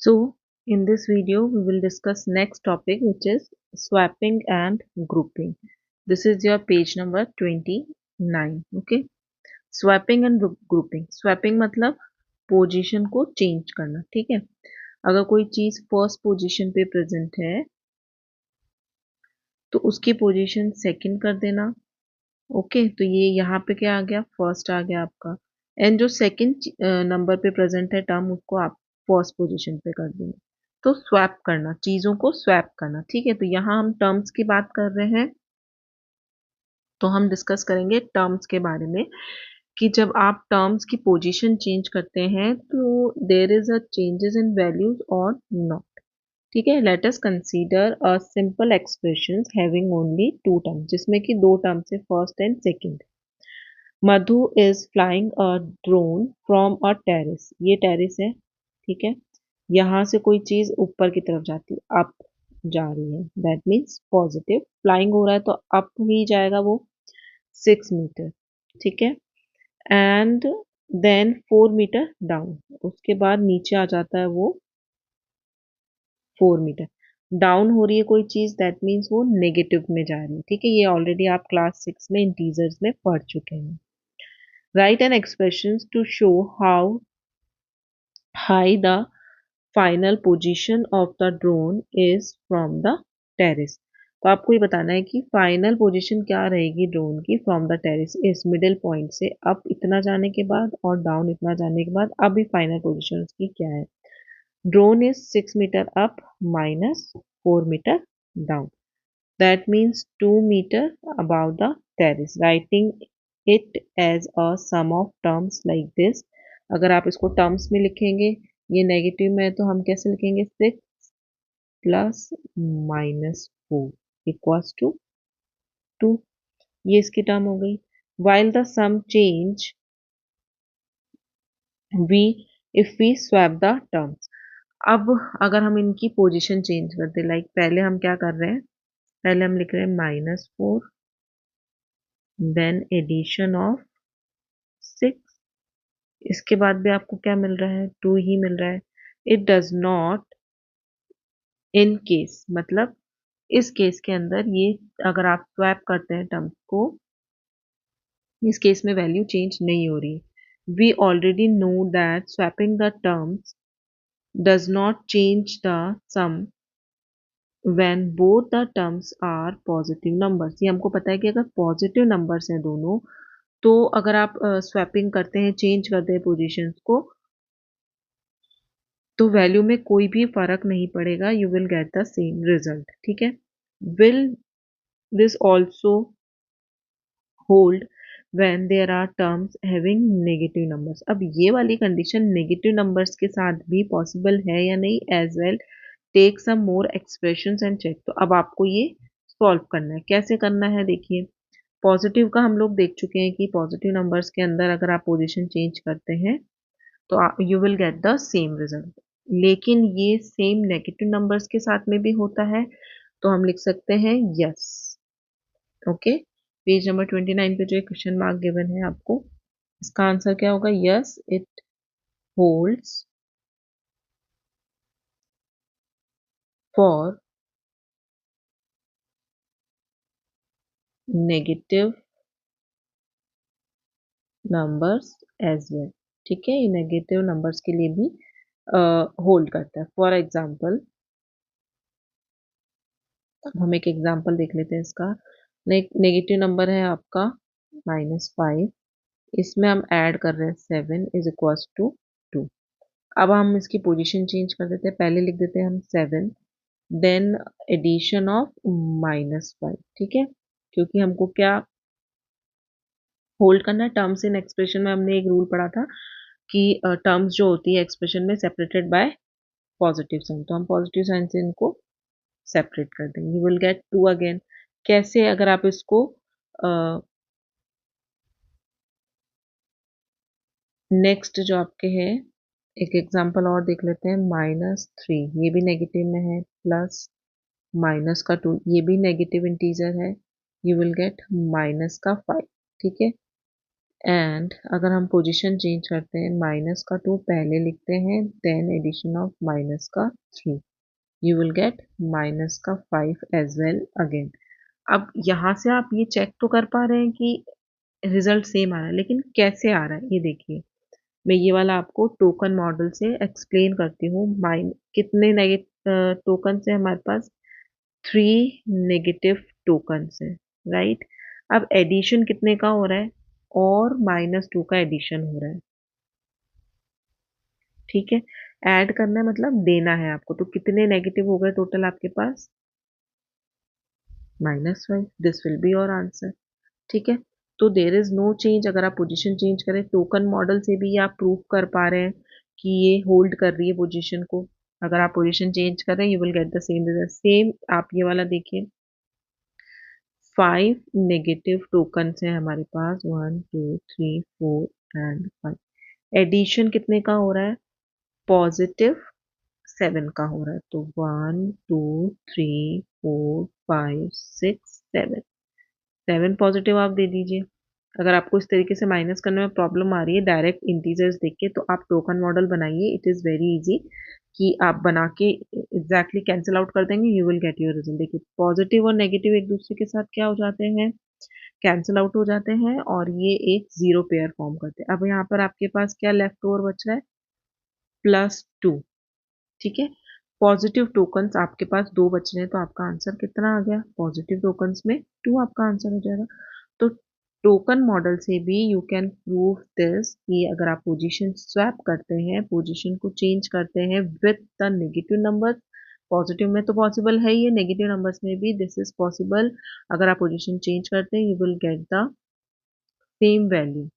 So, in this video, we will discuss next topic, which is swapping and grouping. This is your page number 29. Okay. Swapping and grouping. Swapping मतलब position को change करना. ठीक है. अगर कोई चीज first position पे present है तो उसकी पोजीशन सेकंड कर देना. ओके. तो ये यहाँ पे क्या आ गया, फर्स्ट आ गया आपका. एंड जो सेकंड नंबर पे प्रेजेंट है टर्म, उसको आप फर्स्ट पोजीशन पे कर देंगे. तो स्वैप करना, चीजों को स्वैप करना. ठीक है. तो यहाँ हम टर्म्स की बात कर रहे हैं, तो हम डिस्कस करेंगे टर्म्स के बारे में कि जब आप टर्म्स की पोजीशन चेंज करते हैं तो there is a changes in values और नॉट. ठीक है. Let us consider a simple expressions having only two terms, जिसमें कि दो टर्म्स है, first and second. Madhu is flying a drone from a terrace. ये टेरिस है. ठीक है. यहाँ से कोई चीज ऊपर की तरफ जाती है, अप जा रही है, दैट मीन्स पॉजिटिव. फ्लाइंग हो रहा है तो अप ही जाएगा वो 6 मीटर. ठीक है. एंड देन 4 मीटर डाउन, उसके बाद नीचे आ जाता है वो 4 मीटर. डाउन हो रही है कोई चीज, दैट मीन्स वो नेगेटिव में जा रही है. ठीक है. ये ऑलरेडी आप क्लास 6 में इंटीजर्स में पढ़ चुके हैं. Write an expressions to show how high the final position of the drone is from the terrace. तो आपको ये बताना है कि फाइनल पोजीशन क्या रहेगी ड्रोन की फ्रॉम द टेरिस, इस मिडिल पॉइंट से अप इतना जाने के बाद और डाउन इतना जाने के बाद अभी फाइनल पोजीशन उसकी क्या है. Drone is 6 metre up minus 4 metre down. That means 2 meter above the terrace. Writing it as a sum of terms like this. अगर आप इसको टर्म्स में लिखेंगे, ये नेगेटिव में है तो हम कैसे लिखेंगे, 6 प्लस माइनस 4 इक्वल्स टू 2. ये इसकी टर्म हो गई. While the sum change, we if we swap the terms. अब अगर हम इनकी पोजीशन चेंज करते, लाइक पहले हम क्या कर रहे हैं, पहले हम लिख रहे हैं -4, देन एडिशन ऑफ 6. इसके बाद भी आपको क्या मिल रहा है, 2 ही मिल रहा है. It does not in case, मतलब इस केस के अंदर ये अगर आप स्वैप करते हैं टर्म्स को, इस केस में वैल्यू चेंज नहीं हो रही. We already know that swapping the terms does not change the sum when both the terms are positive numbers. ये हमको पता है कि अगर पॉजिटिव नंबर्स हैं दोनों, तो अगर आप स्वैपिंग करते हैं, चेंज करते हैं पोजीशंस को, तो वैल्यू में कोई भी फर्क नहीं पड़ेगा. You will get the same result. ठीक है. Will this also hold when there are terms having negative numbers. अब ये वाली कंडीशन नेगेटिव नंबर्स के साथ भी पॉसिबल है या नहीं, as well. Take some more expressions and check. तो अब आपको ये सॉल्व करना है. कैसे करना है, देखिए. पॉजिटिव का हम लोग देख चुके हैं कि पॉजिटिव नंबर्स के अंदर अगर आप पोजीशन चेंज करते हैं तो you will get the same result. लेकिन ये सेम नेगेटिव नंबर्स के साथ में भी होता है, तो हम लिख सकते हैं यस. ओके. पेज नंबर 29 पे जो एक क्वेश्चन मार्क गिवन है आपको, इसका आंसर क्या होगा, yes it holds for negative numbers as well. ठीक है. ये नेगेटिव नंबर्स के लिए भी होल्ड करता है. फॉर एग्जाम्पल, हम एक एग्जाम्पल देख लेते हैं इसका. नेगेटिव नंबर है आपका -5, इसमें हम ऐड कर रहे हैं 7 इज इक्वल्स टू 2. अब हम इसकी पोजीशन चेंज कर देते हैं. पहले लिख देते हैं हम 7, देन एडिशन ऑफ -5. ठीक है. क्योंकि हमको क्या होल्ड करना है, टर्म्स इन एक्सप्रेशन में हमने एक रूल पढ़ा था कि टर्म्स जो होती है एक्सप्रेशन में सेपरेटेड बाय पॉजिटिव साइन, तो हम पॉजिटिव साइन से इनको सेपरेट कर देंगे. You will get 2 again. कैसे, अगर आप इसको नेक्स्ट जो आपके हैं, एक एग्जांपल और देख लेते हैं. -3, ये भी नेगेटिव में है, प्लस माइनस का 2, ये भी नेगेटिव इंटीजर है. You will gate -5. ठीक है. एंड अगर हम पोजीशन चेंज करते हैं, माइनस का 2 पहले लिखते हैं, देन एडिशन ऑफ माइनस का 3, यू विल गेट माइनस का 5 एज वेल अगेन। अब यहाँ से आप ये चेक तो कर पा रहे हैं कि रिजल्ट सेम आ रहा है, लेकिन कैसे आ रहा है ये देखिए। मैं ये वाला आपको टोकन मॉडल से एक्सप्लेन करती हूँ। माइन कितने टोकन है हमारे पास, 3 नेगेटिव टोकन है, राइट। अब एडिशन कितने का हो रहा है, और -2 का एडिशन हो रहा है, ठीक है। ऐड करना है मतलब देना है आपको, तो कितने नेगेटिव हो गए टोटल आपके पास, -5, this will be your answer, ठीक है। तो देर इज नो चेंज। अगर आप पोजीशन चेंज करें, टोकन मॉडल से भी आप प्रूव कर पा रहे हैं कि ये होल्ड कर रही है पोजीशन को। अगर आप पोजीशन चेंज कर रहे हैं, you will get the same result. Same आप ये वाला देखिए, 5 नेगेटिव टोकन हैं हमारे पास, 1 2 3 4 एंड 5। एडिशन कितने का हो रहा है, +7 का हो रहा है। तो 1 2 3 4 5 6 7, 7 पॉजिटिव आप दे दीजिए। अगर आपको इस तरीके से माइनस करने में प्रॉब्लम आ रही है डायरेक्ट इंटीजर्स देख के, तो आप टोकन मॉडल बनाइए, इट इज़ वेरी इजी कि आप बना के एग्जैक्टली कैंसिल आउट कर देंगे, you will get your result. देखिए पॉजिटिव और नेगेटिव एक दूसरे के साथ क्या हो जाते हैं, कैंसिल आउट हो जाते हैं, और ये एक जीरो पेयर फॉर्म करते हैं। अब यहाँ पर आपके पास क्या लेफ्ट ओवर बच रहा है, +2, ठीक है। पॉजिटिव टोकन्स आपके पास 2 बच रहे हैं, तो आपका आंसर कितना आ गया, पॉजिटिव टोकन्स में 2 आपका आंसर हो जाएगा। तो टोकन मॉडल से भी यू कैन प्रूव दिस कि अगर आप पोजीशन स्वैप करते हैं, पोजीशन को चेंज करते हैं with the negative number, positive में तो पॉसिबल है ही, नेगेटिव नंबर्स में भी दिस इज पॉसिबल। अगर आप पोजीशन चेंज करते हैं, you will get the same value,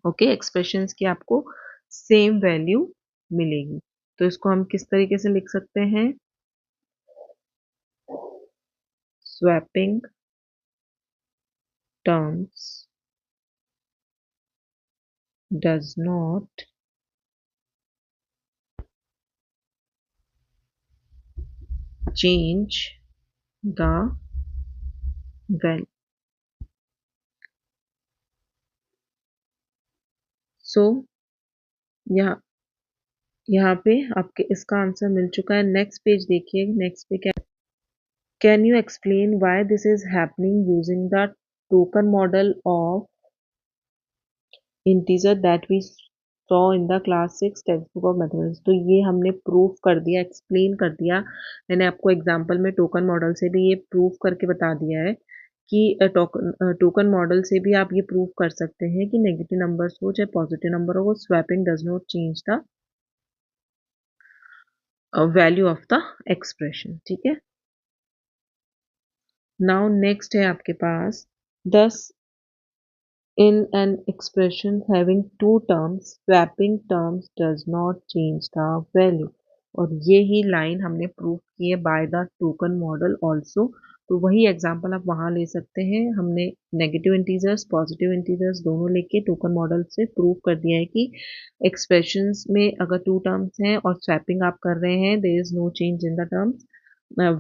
okay. Expressions की आपको सेम वैल्यू मिलेगी। तो इसको हम किस तरीके से लिख सकते हैं, swapping terms does not change the value. So यहाँ यहाँ पे आपके इसका आंसर मिल चुका है। नेक्स्ट पेज देखिए, नेक्स्ट पे क्या, can you explain why this is happening using the token model of integer that we saw in the class 6 textbook of mathematics. तो ये हमने प्रूफ कर दिया, एक्सप्लेन कर दिया। मैंने आपको एग्जांपल में टोकन मॉडल से भी ये प्रूफ करके बता दिया है कि टोकन मॉडल से भी आप ये प्रूफ कर सकते हैं कि नेगेटिव नंबर्स हो चाहे पॉजिटिव नंबर हो, swapping does not change the value of the expression, ठीक है। नाउ नेक्स्ट है आपके पास, दस in an expression having two terms, swapping terms does not change the value। और ये ही लाइन हमने प्रूव की है by the token model also. तो वही एग्जांपल आप वहाँ ले सकते हैं। हमने नेगेटिव इंटीजर्स पॉजिटिव इंटीजर्स दोनों लेके टोकन मॉडल से प्रूव कर दिया है कि एक्सप्रेशंस में अगर टू टर्म्स हैं और स्वैपिंग आप कर रहे हैं, there is no change in the terms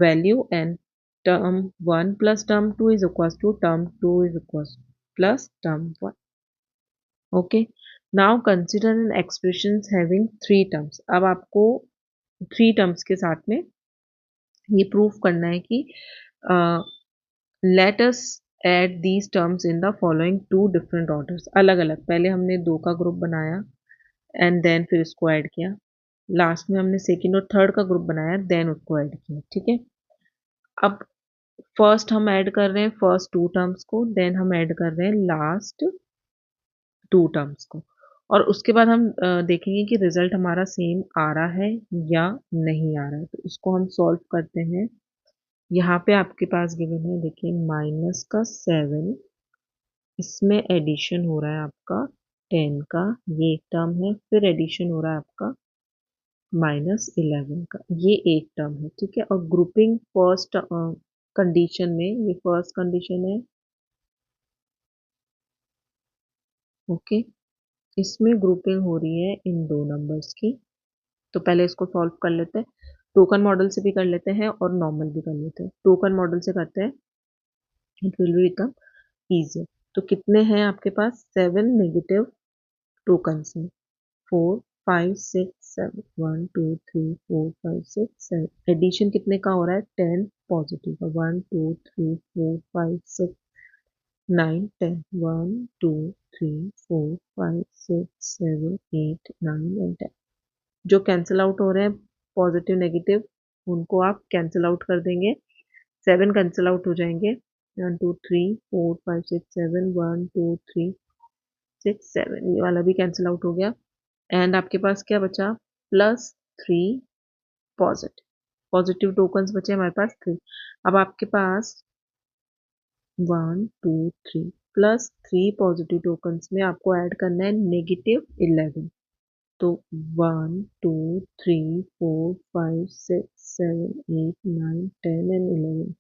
value, and term 1 plus term 2 is equals to term 2 is equals plus term 1, okay। now consider an expressions having three terms। अब आपको three terms के साथ में ये प्रूफ करना है कि let us add these terms in the following two different orders, अलग अलग। पहले हमने दो का ग्रुप बनाया एंड देन फिर इसको ऐड किया, लास्ट में हमने सेकेंड और थर्ड का ग्रुप बनाया देन उसको ऐड किया, ठीक है। अब फर्स्ट हम ऐड कर रहे हैं फर्स्ट टू टर्म्स को, देन हम ऐड कर रहे हैं लास्ट टू टर्म्स को, और उसके बाद हम देखेंगे कि रिजल्ट हमारा सेम आ रहा है या नहीं आ रहा है। तो इसको हम सॉल्व करते हैं। यहाँ पे आपके पास गिवन है, देखिए -7, इसमें एडिशन हो रहा है आपका 10 का, ये एक टर्म है, फिर एडिशन हो रहा है आपका -11 का, ये एक टर्म है, ठीक है। और ग्रुपिंग फर्स्ट कंडीशन में, ये फर्स्ट कंडीशन है, ओके। इसमें ग्रुपिंग हो रही है इन दो नंबर्स की। तो पहले इसको सॉल्व कर लेते हैं, टोकन मॉडल से भी कर लेते हैं और नॉर्मल भी कर लेते हैं। टोकन मॉडल से करते हैं, it will be become easier. तो कितने हैं आपके पास? 7 नेगेटिव टोकन्स हैं। 4 5 6 7 1 2 3 4 5 6 7। एडिशन कितने का हो रहा है? 10 पॉजिटिव का। 1 2 3 4 5 6 9 10। 1 2 3 4 5 6 7 8 9 एंड 10। जो कैंसिल आउट हो रहे हैं पॉजिटिव नेगेटिव, उनको आप कैंसिल आउट कर देंगे। 7 कैंसिल आउट हो जाएंगे। 1 2 3 4 5 6 7 1 2 3 6 7, ये वाला भी कैंसिल आउट हो गया। एंड आपके पास क्या बचा? +3 पॉजिटिव। पॉजिटिव टोकन्स बचे हमारे पास 3। अब आपके पास 1 2 3 +3 पॉजिटिव टोकन्स में आपको ऐड करना है -11। तो 1 2 3 4 5 6 7 8 9 10 एंड 11।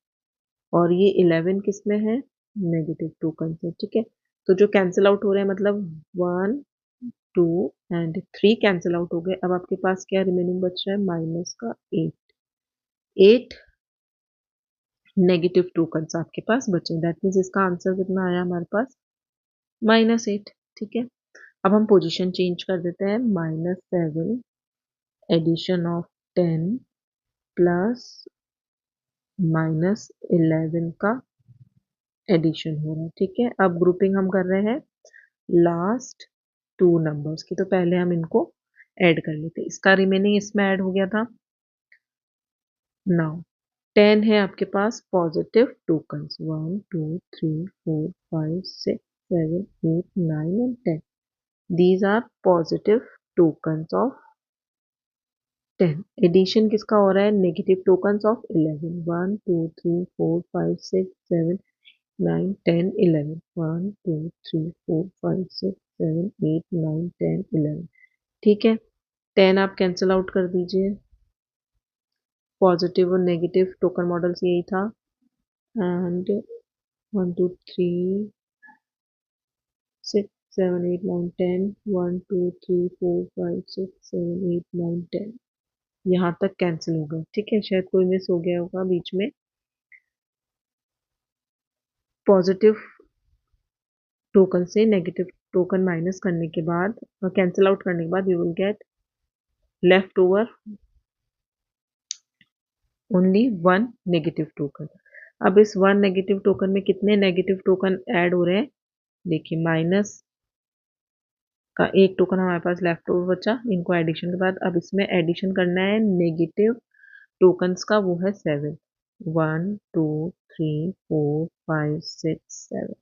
और ये 11 किस में है? नेगेटिव टोकन से। ठीक है, तो जो कैंसिल आउट हो रहे हैं मतलब 1 2 एंड 3 कैंसिल आउट हो गए। अब आपके पास क्या रिमेनिंग बच रहा है? माइनस का 8 नेगेटिव टोकन्स आपके पास बचे। दैट मीन्स इसका आंसर कितना आया हमारे पास? -8। ठीक है, अब हम पोजीशन चेंज कर देते हैं। -7 एडिशन ऑफ 10 प्लस -11 का एडिशन हो रहा है। ठीक है, अब ग्रुपिंग हम कर रहे हैं लास्ट 2 नंबर्स की। तो पहले हम इनको ऐड कर लेते हैं। इसका रिमेनिंग इसमें ऐड हो गया था। नाउ 10 है आपके पास positive tokens. 1 2 3 4 5 6 7 8 9 and 10। These are positive tokens of 10। Addition किसका हो रहा है? Negative tokens of 11। 1 2 3 4 5 6 7 9 10 11। 1 2 3 4 5 6 7 8 9 10 11। ठीक है, 10 आप कैंसिल आउट कर दीजिए। पॉजिटिव और नेगेटिव टोकन मॉडल्स यही था। एंड 1 2 3 6 7 8 9 10। 1 2 3 4 5 6 7 8 9 10। यहाँ तक कैंसिल हो गए। ठीक है, शायद कोई मिस हो गया होगा बीच में। पॉजिटिव टोकन से नेगेटिव टोकन माइनस करने के बाद, कैंसिल आउट करने के बाद, you will gate left over only 1 negative token. अब इस 1 नेगेटिव टोकन में कितने नेगेटिव टोकन ऐड हो रहे हैं? देखिए, माइनस का 1 टोकन हमारे पास लेफ्ट ओवर बचा इनको एडिशन के बाद। अब इसमें एडिशन करना है नेगेटिव टोकन्स का, वो है 7। 1 2 3 4 5 6 7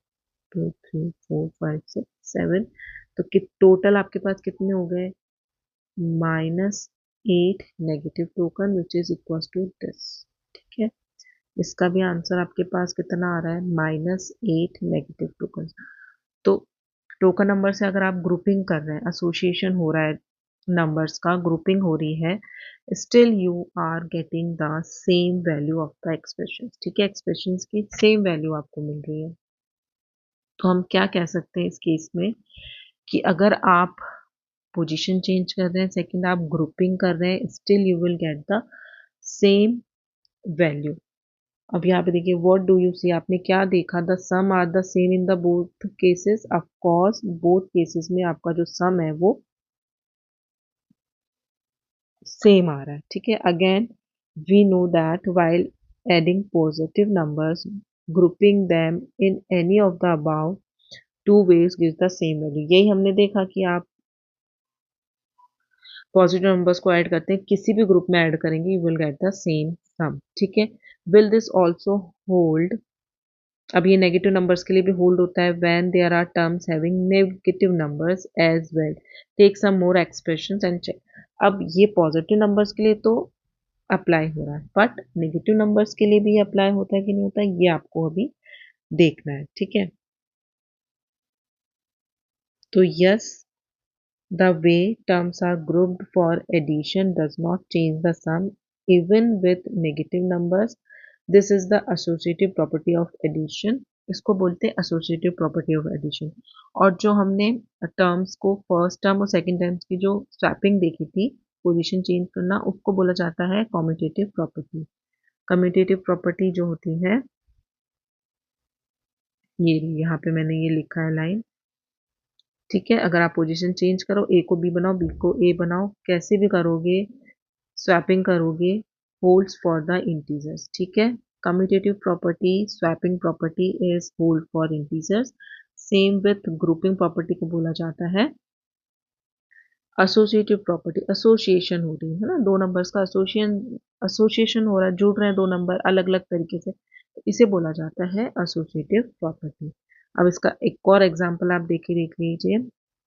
2 3 4 5 6 7। तो टोटल आपके पास कितने हो गए? -8 negative token which is equal to this. ठीक है, इसका भी आंसर आपके पास कितना आ रहा है? -8 नेगेटिव टोकन। तो टोकन नंबर से अगर आप ग्रुपिंग कर रहे हैं, एसोसिएशन हो रहा है नंबर्स का, ग्रुपिंग हो रही है, still you are getting the same value of the expression. ठीक है, एक्सप्रेशन की सेम वैल्यू आपको मिल रही है। तो हम क्या कह सकते हैं इस केस में कि अगर आप पोजीशन चेंज कर रहे हैं, सेकंड आप ग्रुपिंग कर रहे हैं, still you will get the same value. अब यहाँ पे देखिए, व्हाट डू यू सी, आपने क्या देखा? The sum are the same in the both cases. Of course both cases में आपका जो सम है वो सेम आ रहा है। ठीक है, again we know that while adding positive numbers, grouping them in any of the above two ways gives the same value. यही हमने देखा कि आप पॉजिटिव नंबर्स को ऐड करते हैं, किसी भी ग्रुप में ऐड करेंगे, you will get the same sum. ठीक है, विल दिस ऑल्सो होल्ड? अब ये नेगेटिव नंबर्स के लिए भी होल्ड होता है। When there are terms having negative numbers as well, take some more expressions and check. अब ये पॉजिटिव नंबर्स के लिए तो अप्लाई हो रहा है, बट नेगेटिव नंबर्स के लिए भी अप्लाई होता है कि नहीं होता है, ये आपको अभी देखना है। ठीक है, तो yes, the way terms are grouped for addition does not change the sum even with negative numbers. This is the associative property of addition. इसको बोलते हैं associative property of addition। और जो हमने टर्म्स को फर्स्ट टर्म और second terms की जो स्वैपिंग देखी थी, पोजीशन चेंज करना, उसको बोला जाता है कम्यूटेटिव प्रॉपर्टी। कम्यूटेटिव प्रॉपर्टी जो होती है ये यहाँ पे मैंने ये लिखा है लाइन, ठीक है। अगर आप पोजीशन चेंज करो, ए को बी बनाओ, बी को ए बनाओ, कैसे भी करोगे, स्वैपिंग करोगे, होल्ड्स फॉर द इंटीजर्स, ठीक है। Commutative property, swapping property is hold for integers. Same with grouping property को बोला जाता है एसोसिएटिव प्रॉपर्टी। एसोसिएशन हो रही है ना, दो नंबर्स का एसोसिएशन हो रहा है, जुड़ रहे हैं दो नंबर अलग अलग तरीके से, तो इसे बोला जाता है एसोसिएटिव प्रॉपर्टी। अब इसका एक और एग्जांपल आप देख लीजिए।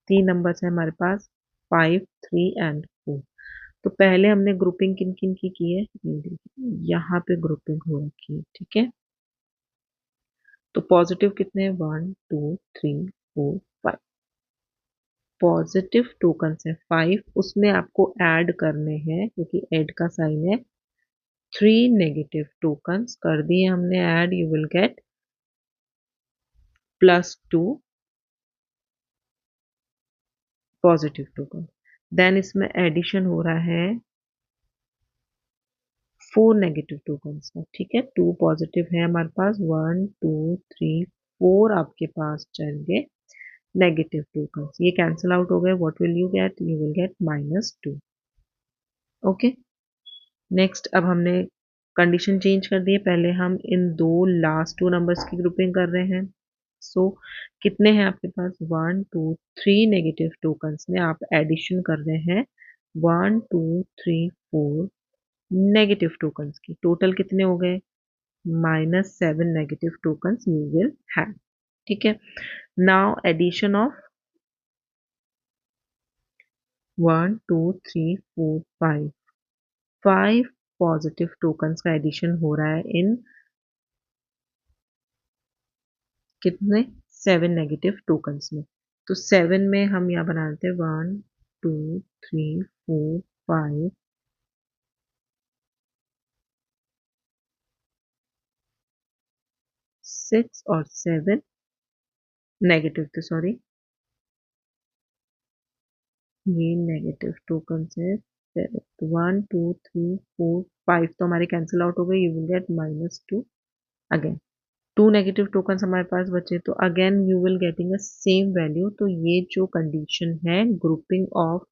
तीन नंबर्स है हमारे पास, 5, 3 एंड 4। तो पहले हमने ग्रुपिंग किन किन की है, ये देखिए, यहाँ पे ग्रुपिंग हो रखी है, ठीक है। तो पॉजिटिव कितने हैं, 1, 2, 3, 4, 5। पॉजिटिव टोकन्स है 5, उसमें आपको ऐड करने हैं क्योंकि ऐड का साइन है। 3 नेगेटिव टोकन्स कर दिए हमने add, you will get +2 positive token. Then इसमें एडिशन हो रहा है 4 नेगेटिव टोकन्स का, ठीक है। 2 पॉजिटिव है हमारे पास, 1, 2, 3, 4 आपके पास चाहिए नेगेटिव टोकन्स, ये कैंसिल आउट हो गए। What will you get, you will get -2। Okay, next अब हमने कंडीशन चेंज कर दी है। पहले हम इन दो लास्ट टू नंबर्स की ग्रुपिंग कर रहे हैं। सो कितने हैं आपके पास, 1, 2, 3 नेगेटिव टोकन्स में आप एडिशन कर रहे हैं 1, 2, 3, 4 नेगेटिव टोकन्स की। टोटल कितने हो गए, -7 negative tokens you will have, ठीक है। Now addition of 1, 2, 3, 4, 5, 5 positive tokens का एडिशन हो रहा है इन कितने, 7 नेगेटिव टोकन्स में। तो 7 में हम यहाँ बना देते हैं 1, 2, 3, 4, 5, 6 और 7 नेगेटिव थे, सॉरी ये नेगेटिव टोकन्स है। 1, 2, 3, 4, 5 तो हमारे कैंसिल आउट हो गए, you will get -2 again. 2 negative tokens हमारे पास बचे, तो again you will getting a same value. तो ये जो कंडीशन है ग्रुपिंग ऑफ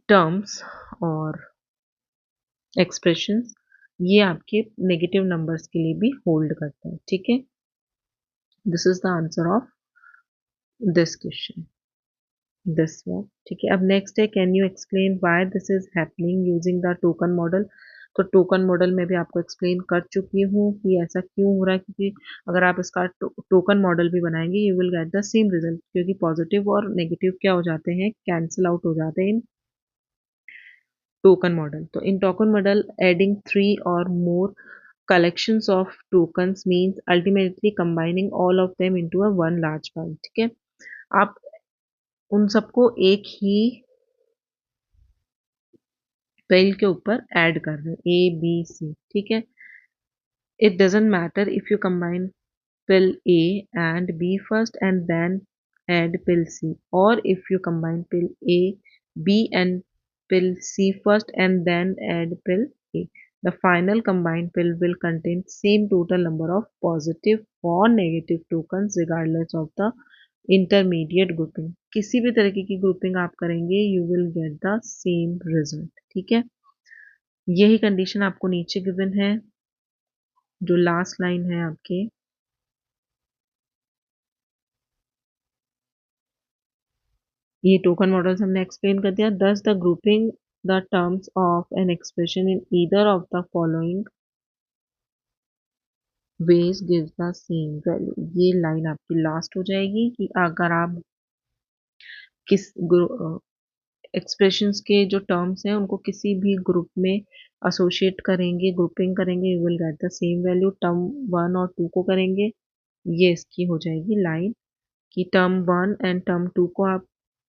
टर्म्स और एक्सप्रेशंस, ये आपके नेगेटिव नंबर्स के लिए भी होल्ड करता है, ठीक है। This is the answer of this question, this one, ठीक है। अब नेक्स्ट है, can you explain why this is happening using the token model. तो टोकन मॉडल में भी आपको एक्सप्लेन कर चुकी हूँ कि ऐसा क्यों हो रहा है, क्योंकि अगर आप इसका टोकन मॉडल भी बनाएंगे you will get the same result, क्योंकि पॉजिटिव और नेगेटिव क्या हो जाते हैं, कैंसिल आउट हो जाते हैं इन टोकन मॉडल। तो in token model, adding 3 or more collections of tokens means ultimately combining all of them into a one large pile, ठीक है। आप उन सबको एक ही पाइल के ऊपर ऐड कर रहे हैं, ए बी सी, ठीक है। It doesn't matter if you combine pill A and B first and then add pill C, or if you combine pill A, B and pill C first and then add pill A. The final combined pill will contain same total number of positive or negative tokens regardless of the intermediate grouping. किसी भी तरीके की grouping आप करेंगे you will get the same result, ठीक है। यही condition आपको नीचे गिवन है, जो लास्ट लाइन है आपके, ये टोकन मॉडल्स हमने एक्सप्लेन कर दिया। दस the grouping the terms of an expression in either of the following veg gives the same value. ये लाइन आपकी लास्ट हो जाएगी कि अगर आप किस एक्सप्रेशंस के जो टर्म्स हैं उनको किसी भी ग्रुप में एसोसिएट करेंगे, ग्रुपिंग करेंगे, you will get the same value. Term 1 और 2 को करेंगे, ये इसकी हो जाएगी लाइन कि टर्म 1 एंड टर्म 2 को आप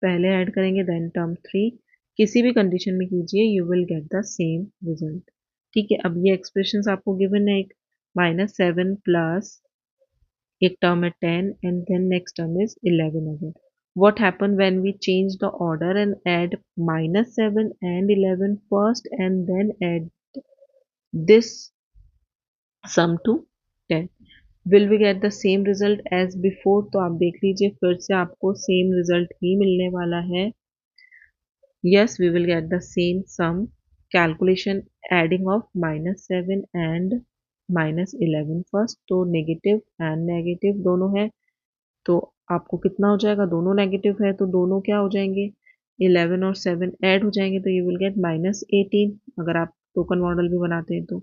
पहले ऐड करेंगे, देन टर्म 3, किसी भी कंडीशन में कीजिए you will get the same result, ठीक है। अब ये एक्सप्रेशंस आपको गिवन है, एक -7 प्लस एक टर्म है 10 and then next term is 11 again. What happened when we change the order and add -7 and 11 first and then add this sum to 10? Will we get the same result as before, तो आप देख लीजिए फिर से आपको same result ही मिलने वाला है. Yes, we will get the same sum. Calculation adding of -7 and -11 first. तो नेगेटिव एंड नेगेटिव दोनों है, तो आपको कितना हो जाएगा, दोनों नेगेटिव है तो दोनों क्या हो जाएंगे, 11 और 7 ऐड हो जाएंगे, तो यू विल गेट -18 अगर आप टोकन मॉडल भी बनाते हैं तो.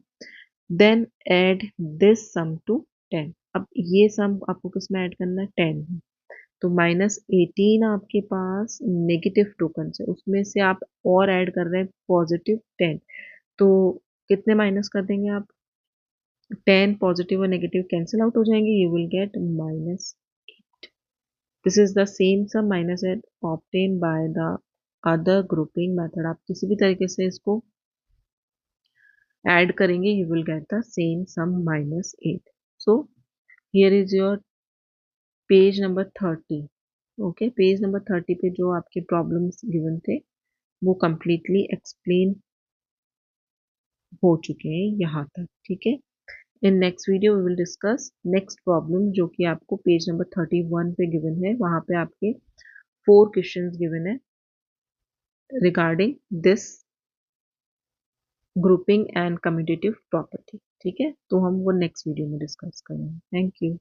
Then add this sum to 10. अब ये सम आपको किस में ऐड करना है, 10. तो -18 आपके पास नेगेटिव टोकन है, उसमें से आप और ऐड कर रहे हैं +10. तो कितने माइनस कर देंगे आप, 10 पॉजिटिव और नेगेटिव कैंसिल आउट हो जाएंगे, you will get -8. This is the same sum -8 obtain by the other grouping method. आप किसी भी तरीके से इसको ऐड करेंगे, you will get the same sum -8. So here is your page number 30. Okay, page number 30 पे जो आपके प्रॉब्लम्स गिवन थे वो कंप्लीटली एक्सप्लेन हो चुके हैं यहाँ तक. ठीक है, in next video we will discuss next problem जो कि आपको पेज नंबर 31 पे गिवन है. वहाँ पे आपके 4 क्वेश्चंस गिवन है regarding this grouping and commutative property. ठीक है, तो हम वो नेक्स्ट वीडियो में डिस्कस करेंगे. Thank you.